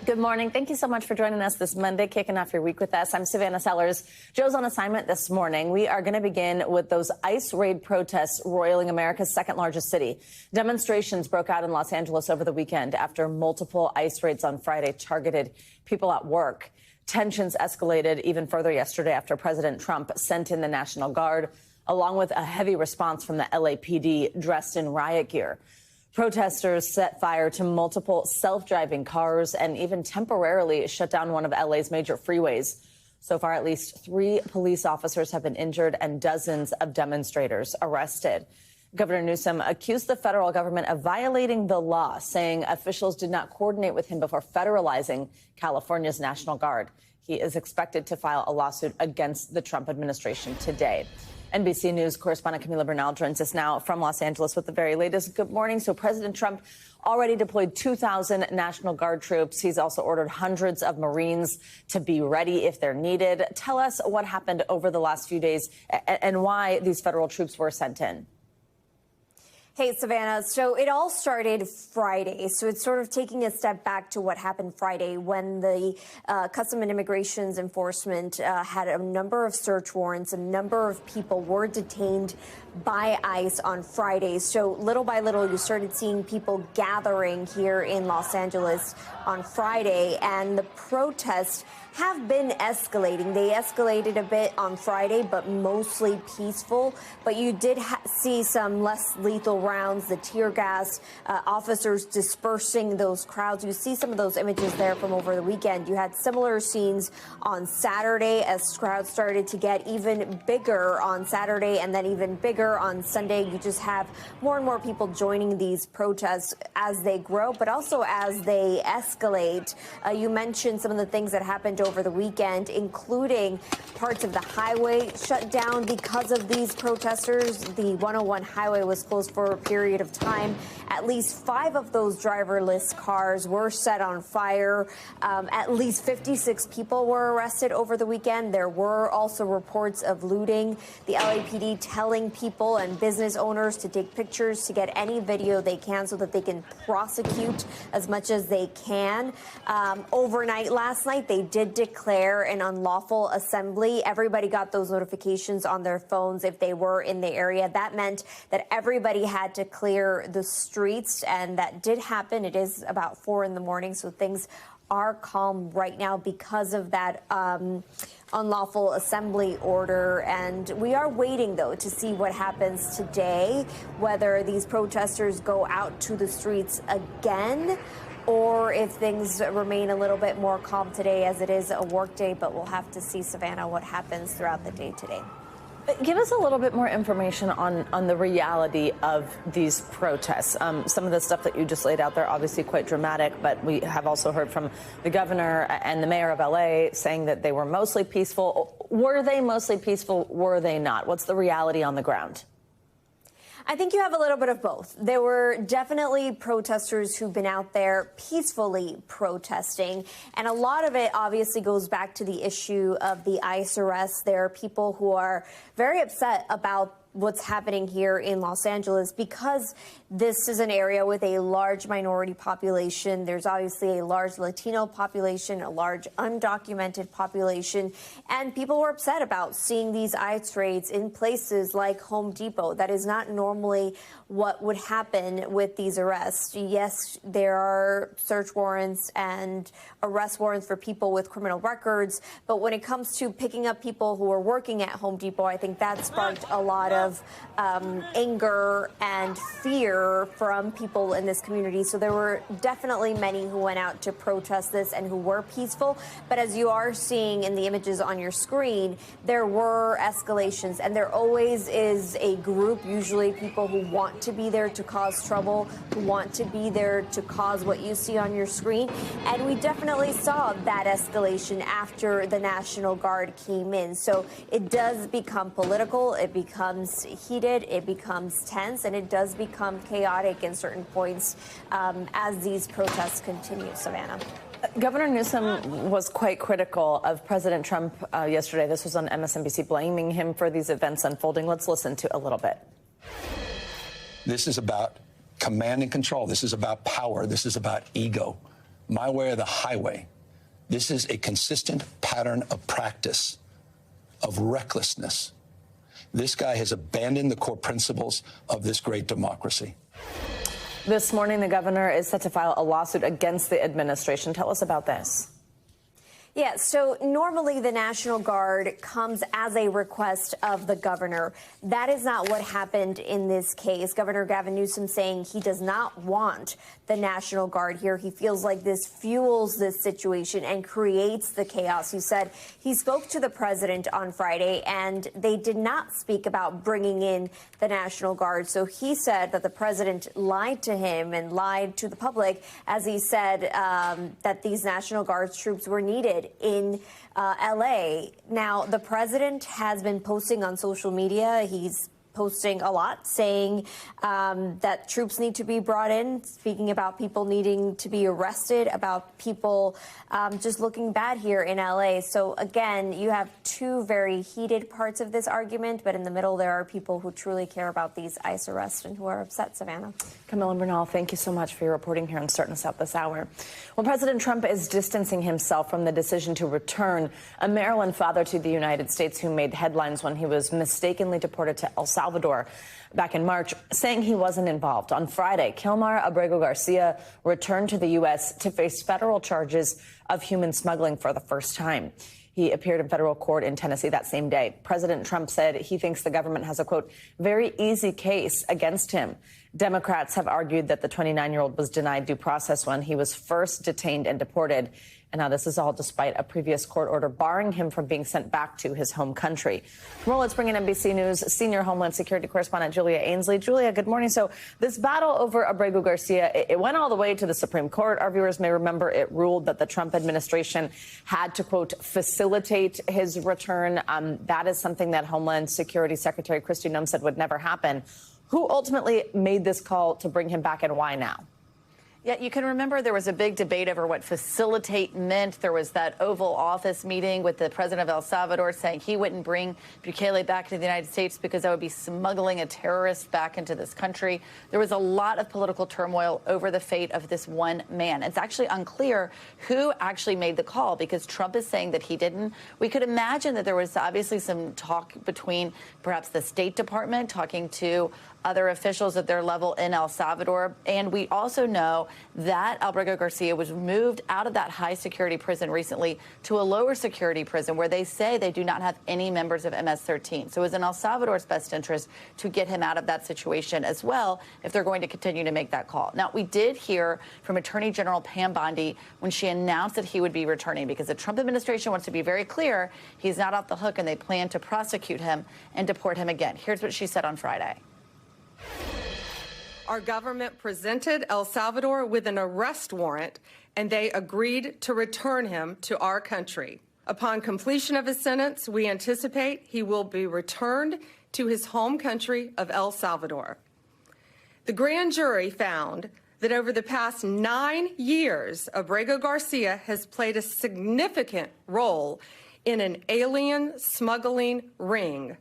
Good morning. Thank you so much for joining us this Monday, kicking off your week with us. I'm Savannah Sellers. Joe's on assignment this morning. We are going to begin with those ICE raid protests roiling America's second largest city. Demonstrations broke out in Los Angeles over the weekend after multiple ICE raids on Friday targeted people at work. Tensions escalated even further yesterday after President Trump sent in the National Guard, along with a heavy response from the LAPD dressed in riot gear. Protesters set fire to multiple self-driving cars and even temporarily shut down one of LA's major freeways. So far, at least 3 police officers have been injured and dozens of demonstrators arrested. Governor Newsom accused the federal government of violating the law, saying officials did not coordinate with him before federalizing California's National Guard. He is expected to file a lawsuit against the Trump administration today. NBC News correspondent Camila Bernal joins us now from Los Angeles with the very latest. Good morning. So President Trump already deployed 2,000 National Guard troops. He's also ordered hundreds of Marines to be ready if they're needed. Tell us what happened over the last few days and why these federal troops were sent in. Hey, Savannah. So it all started Friday. So it's sort of taking a step back to what happened Friday when the Custom and Immigration Enforcement had a number of search warrants. A number of people were detained by ICE on Friday. So little by little, you started seeing people gathering here in Los Angeles on Friday, and the protests have been escalating. They escalated a bit on Friday, but mostly peaceful. But you did see some less lethal rounds, the tear gas, officers dispersing those crowds. You see some of those images there from over the weekend. You had similar scenes on Saturday as crowds started to get even bigger on Saturday and then even bigger on Sunday. You just have more and more people joining these protests as they grow, but also as they escalate. You mentioned some of the things that happened over the weekend, including parts of the highway shut down because of these protesters. The 101 highway was closed for a period of time. At least 5 of those driverless cars were set on fire. At least 56 people were arrested over the weekend. There were also reports of looting. The LAPD telling people and business owners to take pictures, to get any video they can so that they can prosecute as much as they can. Overnight last night, they did declare an unlawful assembly. Everybody got those notifications on their phones if they were in the area. That meant that everybody had to clear the streets, and that did happen. It is about 4 in the morning, so things are calm right now because of that unlawful assembly order. And we are waiting, though, to see what happens today, whether these protesters go out to the streets again or if things remain a little bit more calm today, as it is a work day. But we'll have to see, Savannah, what happens throughout the day today. Give us a little bit more information on the reality of these protests. Some of the stuff that you just laid out there, obviously quite dramatic, but we have also heard from the governor and the mayor of LA saying that they were mostly peaceful. Were they mostly peaceful? Were they not? What's the reality on the ground? I think you have a little bit of both. There were definitely protesters who've been out there peacefully protesting, and a lot of it obviously goes back to the issue of the ICE arrests. There are people who are very upset about what's happening here in Los Angeles because this is an area with a large minority population. There's obviously a large Latino population, a large undocumented population, and people were upset about seeing these ICE raids in places like Home Depot. That is not normally what would happen with these arrests. Yes, there are search warrants and arrest warrants for people with criminal records, but when it comes to picking up people who are working at Home Depot, I think that sparked a lot of anger and fear from people in this community. So there were definitely many who went out to protest this and who were peaceful. But as you are seeing in the images on your screen, there were escalations, and there always is a group, usually people who want to be there to cause trouble, who want to be there to cause what you see on your screen. And we definitely saw that escalation after the National Guard came in. So it does become political. It becomes heated, it becomes tense, and it does become chaotic in certain points as these protests continue. Savannah. Governor Newsom was quite critical of President Trump yesterday. This was on MSNBC, blaming him for these events unfolding. Let's listen to a little bit. This is about command and control. This is about power. This is about ego. my way or the highway. This is a consistent pattern of practice, of recklessness. This guy has abandoned the core principles of this great democracy. This morning, the governor is set to file a lawsuit against the administration. Tell us about this. Yeah, so normally the National Guard comes as a request of the governor. That is not what happened in this case. Governor Gavin Newsom saying he does not want the National Guard here. He feels like this fuels this situation and creates the chaos. He said he spoke to the president on Friday and they did not speak about bringing in the National Guard. So he said that the president lied to him and lied to the public as he said that these National Guard troops were needed in L.A. Now, the president has been posting on social media. He's posting a lot, saying that troops need to be brought in, speaking about people needing to be arrested, about people just looking bad here in L.A. So, again, you have two very heated parts of this argument, but in the middle there are people who truly care about these ICE arrests and who are upset, Savannah. Camilla Bernal, thank you so much for your reporting here and starting us out this hour. Well, President Trump is distancing himself from the decision to return a Maryland father to the United States who made headlines when he was mistakenly deported to El Salvador back in March, saying he wasn't involved. On Friday, Kilmar Abrego Garcia returned to the U.S. to face federal charges of human smuggling for the first time. He appeared in federal court in Tennessee that same day. President Trump said he thinks the government has a, quote, very easy case against him. Democrats have argued that the 29-year-old was denied due process when he was first detained and deported. And now this is all despite a previous court order barring him from being sent back to his home country. Well, let's bring in NBC News senior Homeland Security correspondent Julia Ainsley. Julia, good morning. So this battle over Abrego Garcia, it went all the way to the Supreme Court. Our viewers may remember it ruled that the Trump administration had to, quote, facilitate his return. That is something that Homeland Security Secretary Kristi Noem said would never happen. Who ultimately made this call to bring him back and why now? Yeah, you can remember there was a big debate over what facilitate meant. There was that Oval Office meeting with the president of El Salvador saying he wouldn't bring Bukele back to the United States because that would be smuggling a terrorist back into this country. There was a lot of political turmoil over the fate of this one man. It's actually unclear who actually made the call because Trump is saying that he didn't. We could imagine that there was obviously some talk between perhaps the State Department talking to other officials at their level in El Salvador. And we also know that Abrego Garcia was moved out of that high security prison recently to a lower security prison where they say they do not have any members of MS-13. So it was in El Salvador's best interest to get him out of that situation as well if they're going to continue to make that call. Now, we did hear from Attorney General Pam Bondi when she announced that he would be returning because the Trump administration wants to be very clear he's not off the hook and they plan to prosecute him and deport him again. Here's what she said on Friday. Our government presented El Salvador with an arrest warrant, and they agreed to return him to our country. Upon completion of his sentence, we anticipate he will be returned to his home country of El Salvador. The grand jury found that over the past 9 years, Abrego Garcia has played a significant role in an alien smuggling ring.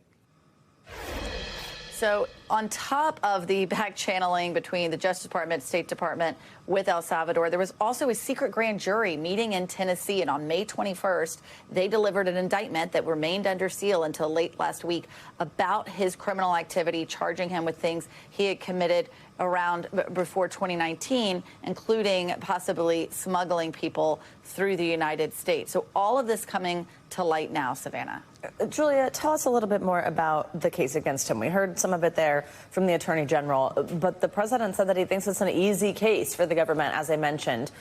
So on top of the back channeling between the Justice Department, State Department with El Salvador, there was also a secret grand jury meeting in Tennessee. And on May 21st, they delivered an indictment that remained under seal until late last week about his criminal activity, charging him with things he had committed around before 2019, including possibly smuggling people through the United States. So all of this coming to light now, Savannah. Julia, tell us a little bit more about the case against him. We heard some of it there from the Attorney General, but the president said that he thinks it's an easy case for the government, as I mentioned.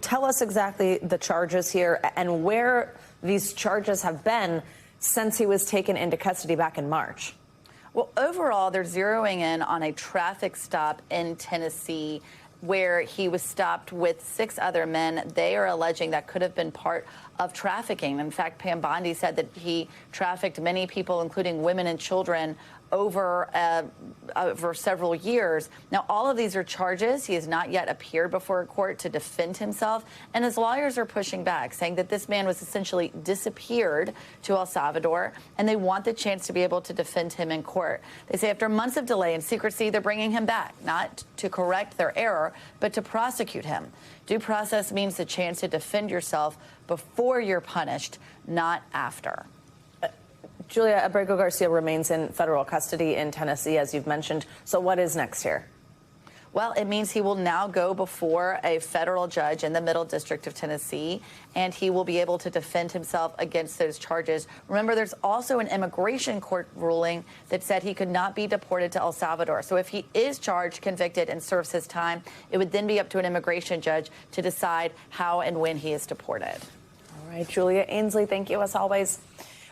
Tell us exactly the charges here and where these charges have been since he was taken into custody back in March. Well, overall, they're zeroing in on a traffic stop in Tennessee where he was stopped with 6 other men. They are alleging that could have been part of trafficking. In fact, Pam Bondi said that he trafficked many people, including women and children, over several years. Now, all of these are charges. He has not yet appeared before a court to defend himself, and his lawyers are pushing back, saying that this man was essentially disappeared to El Salvador, and they want the chance to be able to defend him in court. They say after months of delay and secrecy, they're bringing him back, not to correct their error, but to prosecute him. Due process means the chance to defend yourself before you're punished, not after. Julia, Abrego Garcia remains in federal custody in Tennessee, as you've mentioned. So what is next here? Well, it means he will now go before a federal judge in the Middle District of Tennessee, and he will be able to defend himself against those charges. Remember, there's also an immigration court ruling that said he could not be deported to El Salvador. So if he is charged, convicted, and serves his time, it would then be up to an immigration judge to decide how and when he is deported. All right, Julia Ainsley, thank you as always.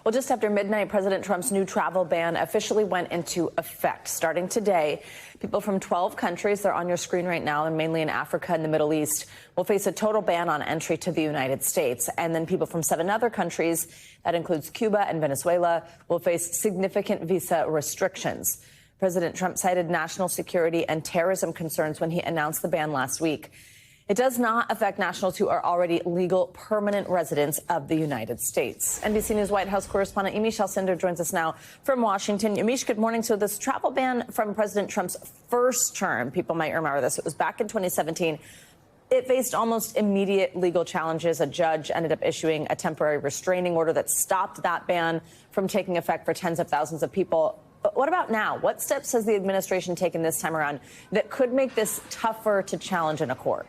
Well, just after midnight, President Trump's new travel ban officially went into effect. Starting today, people from 12 countries, they're on your screen right now, and mainly in Africa and the Middle East, will face a total ban on entry to the United States. And then people from 7 other countries, that includes Cuba and Venezuela, will face significant visa restrictions. President Trump cited national security and terrorism concerns when he announced the ban last week. It does not affect nationals who are already legal permanent residents of the United States. NBC News White House correspondent Yamiche Alcindor joins us now from Washington. Yamiche, good morning. So this travel ban from President Trump's first term, people might remember this, it was back in 2017. It faced almost immediate legal challenges. A judge ended up issuing a temporary restraining order that stopped that ban from taking effect for tens of thousands of people. But what about now? What steps has the administration taken this time around that could make this tougher to challenge in a court?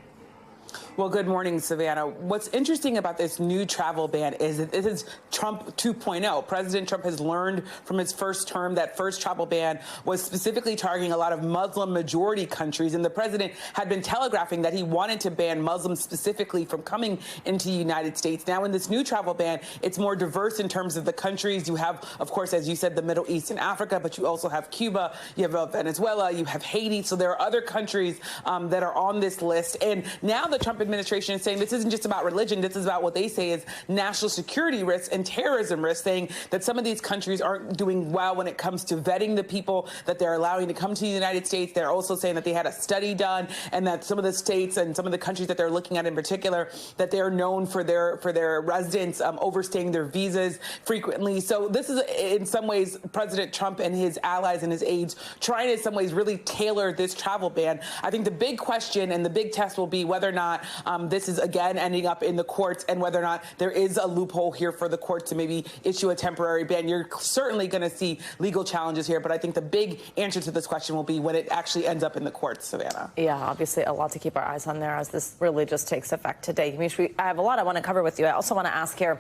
Well, good morning, Savannah. What's interesting about this new travel ban is that this is Trump 2.0. President Trump has learned from his first term that first travel ban was specifically targeting a lot of Muslim majority countries. And the president had been telegraphing that he wanted to ban Muslims specifically from coming into the United States. Now, in this new travel ban, it's more diverse in terms of the countries. You have, of course, as you said, the Middle East and Africa, but you also have Cuba, you have Venezuela, you have Haiti. So there are other countries that are on this list. And now the Trump administration is saying this isn't just about religion. This is about what they say is national security risks and terrorism risks, saying that some of these countries aren't doing well when it comes to vetting the people that they're allowing to come to the United States. They're also saying that they had a study done and that some of the states and some of the countries that they're looking at in particular, that they're known for their residents overstaying their visas frequently. So this is in some ways President Trump and his allies and his aides trying to in some ways really tailor this travel ban. I think the big question and the big test will be whether or not this is again ending up in the courts and whether or not there is a loophole here for the court to maybe issue a temporary ban. You're certainly going to see legal challenges here, but I think the big answer to this question will be when it actually ends up in the courts, Savannah. Yeah, obviously a lot to keep our eyes on there as this really just takes effect today. Yamiche, I have a lot I want to cover with you. I also want to ask here,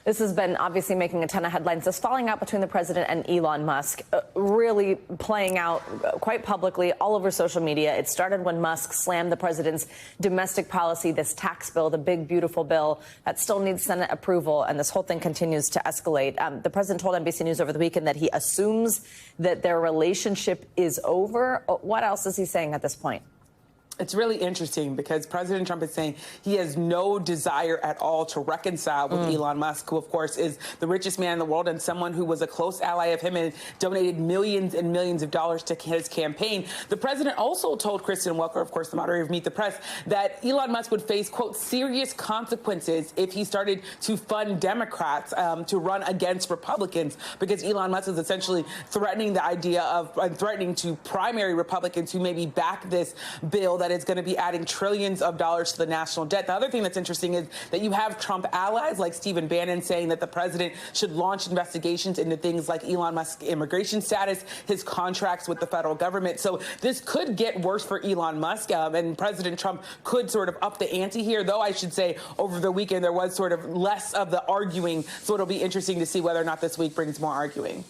this has been obviously making a ton of headlines. This falling out between the president and Elon Musk really playing out quite publicly all over social media. It started when Musk slammed the president's domestic policy, this tax bill, the big, beautiful bill that still needs Senate approval. And this whole thing continues to escalate. The president told NBC News over the weekend that he assumes that their relationship is over. What else is he saying at this point? It's really interesting because President Trump is saying he has no desire at all to reconcile with Elon Musk, who, of course, is the richest man in the world and someone who was a close ally of him and donated millions and millions of dollars to his campaign. The president also told Kristen Welker, of course, the moderator of Meet the Press, that Elon Musk would face, quote, serious consequences if he started to fund Democrats to run against Republicans, because Elon Musk is essentially threatening the idea of threatening to primary Republicans who maybe back this bill that is going to be adding trillions of dollars to the national debt. The other thing that's interesting is that you have Trump allies like Stephen Bannon saying that the president should launch investigations into things like Elon Musk's immigration status, his contracts with the federal government. So this could get worse for Elon Musk, and President Trump could sort of up the ante here, though I should say over the weekend there was sort of less of the arguing. So it'll be interesting to see whether or not this week brings more arguing.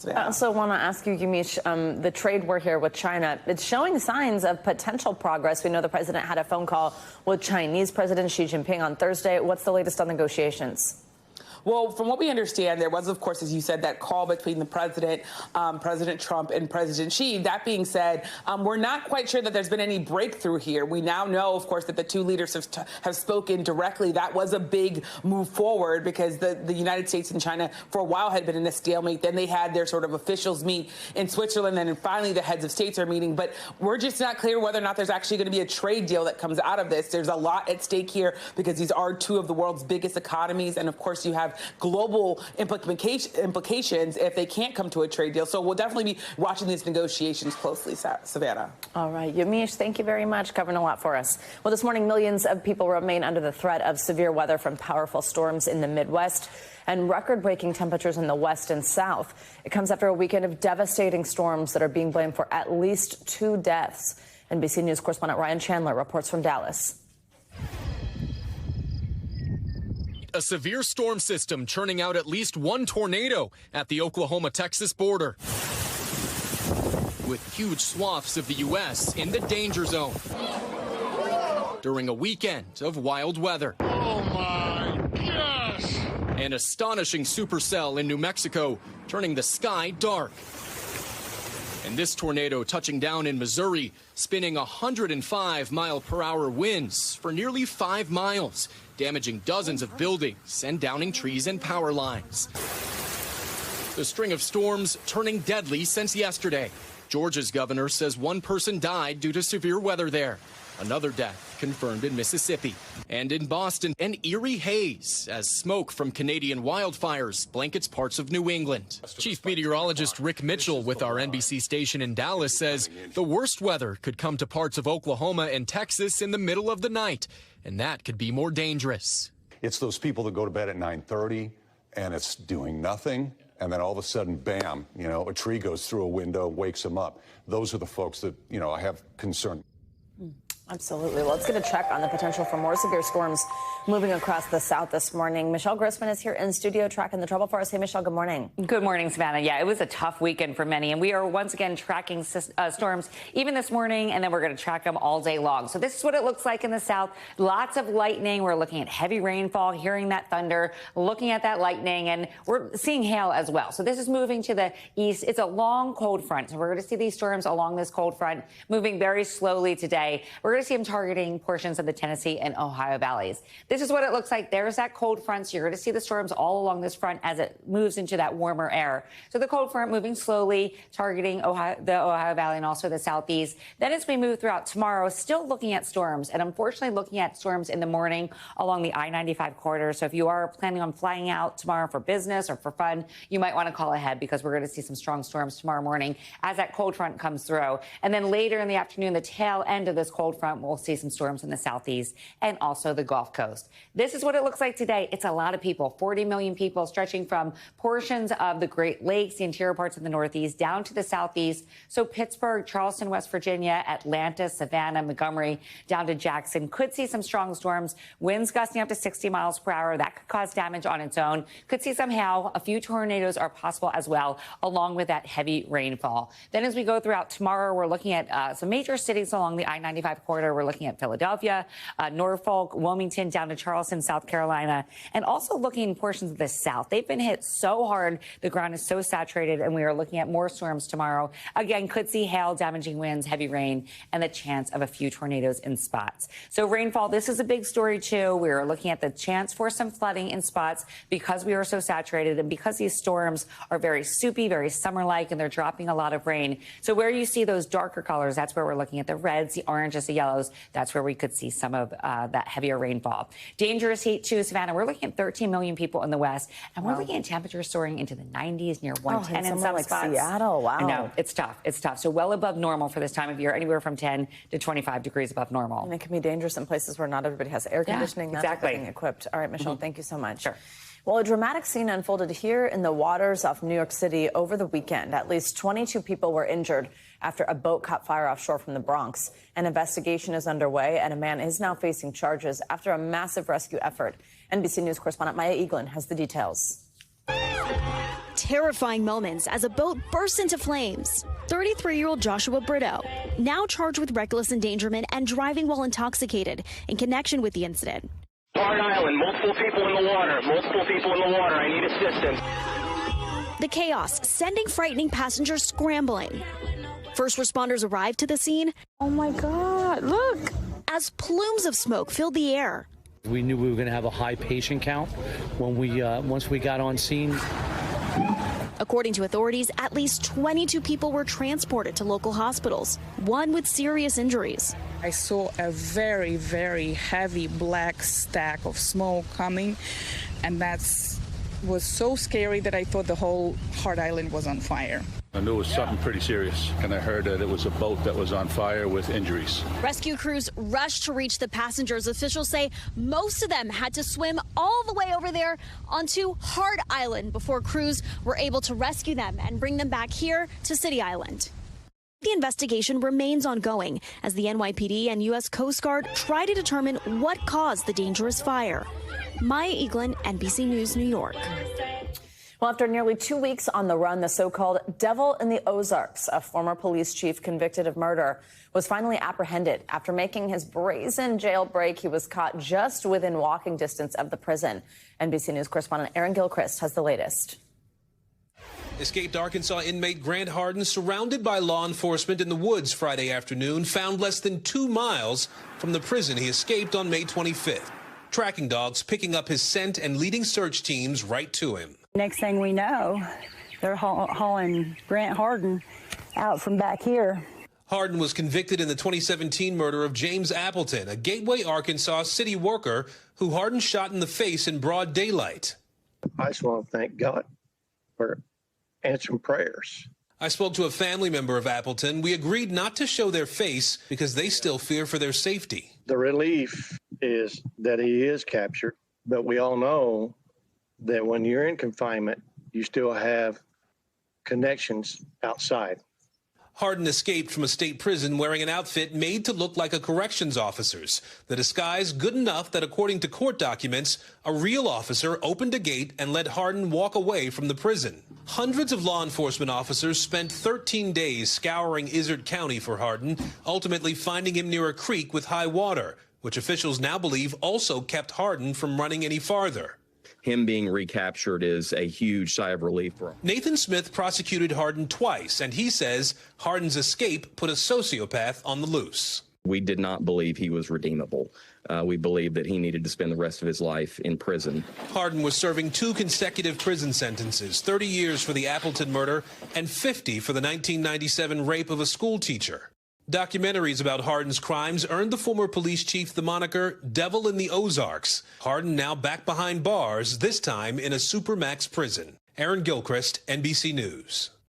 I also want to ask you, Yamiche, the trade war here with China, it's showing signs of potential progress. We know the president had a phone call with Chinese President Xi Jinping on Thursday. What's the latest on negotiations? Well, from what we understand, there was, of course, as you said, that call between the president, President Trump, and President Xi. That being said, we're not quite sure that there's been any breakthrough here. We now know, of course, that the two leaders have spoken directly. That was a big move forward because the United States and China for a while had been in a stalemate. Then they had their sort of officials meet in Switzerland, and then finally the heads of states are meeting. But we're just not clear whether or not there's actually going to be a trade deal that comes out of this. There's a lot at stake here because these are two of the world's biggest economies. And of course, you have global implications if they can't come to a trade deal. So we'll definitely be watching these negotiations closely, Savannah. All right. Yamiche, thank you very much. Covering a lot for us. Well, this morning, millions of people remain under the threat of severe weather from powerful storms in the Midwest and record-breaking temperatures in the west and south. It comes after a weekend of devastating storms that are being blamed for at least 2 deaths. NBC News correspondent Ryan Chandler reports from Dallas. A severe storm system churning out at least 1 tornado at the Oklahoma-Texas border, with huge swaths of the U.S. in the danger zone during a weekend of wild weather. Oh my gosh! An astonishing supercell in New Mexico turning the sky dark. And this tornado touching down in Missouri, spinning 105-mile-per-hour winds for nearly 5 miles, damaging dozens of buildings and downing trees and power lines. The string of storms turning deadly since yesterday. Georgia's governor says 1 person died due to severe weather there. Another death confirmed in Mississippi. And in Boston, an eerie haze as smoke from Canadian wildfires blankets parts of New England. Chief meteorologist Rick Mitchell with our NBC station in Dallas says the worst weather could come to parts of Oklahoma and Texas in the middle of the night, and that could be more dangerous. It's those people that go to bed at 9:30 and it's doing nothing. And then all of a sudden, bam, a tree goes through a window, wakes them up. Those are the folks that, I have concern. Absolutely. Well, let's get a check on the potential for more severe storms moving across the South this morning. Michelle Grossman is here in studio tracking the trouble for us. Hey, Michelle, good morning. Good morning, Savannah. Yeah, it was a tough weekend for many, and we are once again tracking storms even this morning, and then we're going to track them all day long. So this is what it looks like in the South. Lots of lightning. We're looking at heavy rainfall, hearing that thunder, looking at that lightning, and we're seeing hail as well. So this is moving to the east. It's a long cold front, so we're going to see these storms along this cold front moving very slowly today. We're going to see them targeting portions of the Tennessee and Ohio valleys. This is what it looks like. There's that cold front. So you're going to see the storms all along this front as it moves into that warmer air. So the cold front moving slowly, targeting the Ohio Valley and also the southeast. Then as we move throughout tomorrow, still looking at storms, and unfortunately looking at storms in the morning along the I-95 corridor. So if you are planning on flying out tomorrow for business or for fun, you might want to call ahead because we're going to see some strong storms tomorrow morning as that cold front comes through. And then later in the afternoon, the tail end of this cold front, we'll see some storms in the southeast and also the Gulf Coast. This is what it looks like today. It's a lot of people, 40 million people stretching from portions of the Great Lakes, the interior parts of the Northeast, down to the southeast. So Pittsburgh, Charleston, West Virginia, Atlanta, Savannah, Montgomery, down to Jackson. Could see some strong storms, winds gusting up to 60 miles per hour. That could cause damage on its own. Could see some hail. A few tornadoes are possible as well, along with that heavy rainfall. Then as we go throughout tomorrow, we're looking at some major cities along the I-95 corridor. We're looking at Philadelphia, Norfolk, Wilmington, down to Charleston, South Carolina, and also looking in portions of the South. They've been hit so hard. The ground is so saturated, and we are looking at more storms tomorrow. Again, could see hail, damaging winds, heavy rain, and the chance of a few tornadoes in spots. So rainfall, this is a big story, too. We are looking at the chance for some flooding in spots because we are so saturated and because these storms are very soupy, very summer-like, and they're dropping a lot of rain. So where you see those darker colors, that's where we're looking at the reds, the oranges, the yellows. That's where we could see some of that heavier rainfall. Dangerous heat, too, Savannah. We're looking at 13 million people in the west, and we're looking at temperatures soaring into the 90s, near 110 in some like spots. Seattle, wow. I know, it's tough. It's tough. So well above normal for this time of year, anywhere from 10 to 25 degrees above normal. And it can be dangerous in places where not everybody has air conditioning. Yeah, that's exactly. everything equipped. All right, Michelle, thank you so much. Sure. Well, a dramatic scene unfolded here in the waters off New York City over the weekend. At least 22 people were injured after a boat caught fire offshore from the Bronx. An investigation is underway, and a man is now facing charges after a massive rescue effort. NBC News correspondent Maya Eaglin has the details. Terrifying moments as a boat bursts into flames. 33-year-old Joshua Brito, now charged with reckless endangerment and driving while intoxicated in connection with the incident. Hard Island, multiple people in the water, I need assistance. The chaos sending frightening passengers scrambling. First responders arrived to the scene. Oh my God, look! As plumes of smoke filled the air. We knew we were going to have a high patient count when once we got on scene. According to authorities, at least 22 people were transported to local hospitals, one with serious injuries. I saw a very, very heavy black stack of smoke coming, and that was so scary that I thought the whole Hard Island was on fire. I knew it was something pretty serious, and I heard that it was a boat that was on fire with injuries. Rescue crews rushed to reach the passengers. Officials say most of them had to swim all the way over there onto Hard Island before crews were able to rescue them and bring them back here to City Island. The investigation remains ongoing as the NYPD and U.S. Coast Guard try to determine what caused the dangerous fire. Maya Eaglin, NBC News, New York. Well, after nearly 2 weeks on the run, the so-called Devil in the Ozarks, a former police chief convicted of murder, was finally apprehended. After making his brazen jailbreak, he was caught just within walking distance of the prison. NBC News correspondent Aaron Gilchrist has the latest. Escaped Arkansas inmate Grant Harden, surrounded by law enforcement in the woods Friday afternoon, found less than 2 miles from the prison he escaped on May 25th. Tracking dogs picking up his scent and leading search teams right to him. Next thing we know, they're hauling Grant Harden out from back here. Harden was convicted in the 2017 murder of James Appleton, a Gateway, Arkansas city worker who Harden shot in the face in broad daylight. I just want to thank God for answering prayers. I spoke to a family member of Appleton. We agreed not to show their face because they still fear for their safety. The relief is that he is captured, but we all know that when you're in confinement, you still have connections outside. Harden escaped from a state prison wearing an outfit made to look like a corrections officer's. The disguise good enough that, according to court documents, a real officer opened a gate and let Harden walk away from the prison. Hundreds of law enforcement officers spent 13 days scouring Izard County for Harden, ultimately finding him near a creek with high water, which officials now believe also kept Harden from running any farther. Him being recaptured is a huge sigh of relief for him. Nathan Smith prosecuted Harden twice, and he says Harden's escape put a sociopath on the loose. We did not believe he was redeemable. We believed that he needed to spend the rest of his life in prison. Harden was serving 2 consecutive prison sentences, 30 years for the Appleton murder and 50 for the 1997 rape of a school teacher. Documentaries about Harden's crimes earned the former police chief the moniker Devil in the Ozarks. Harden now back behind bars, this time in a Supermax prison. Aaron Gilchrist, NBC News.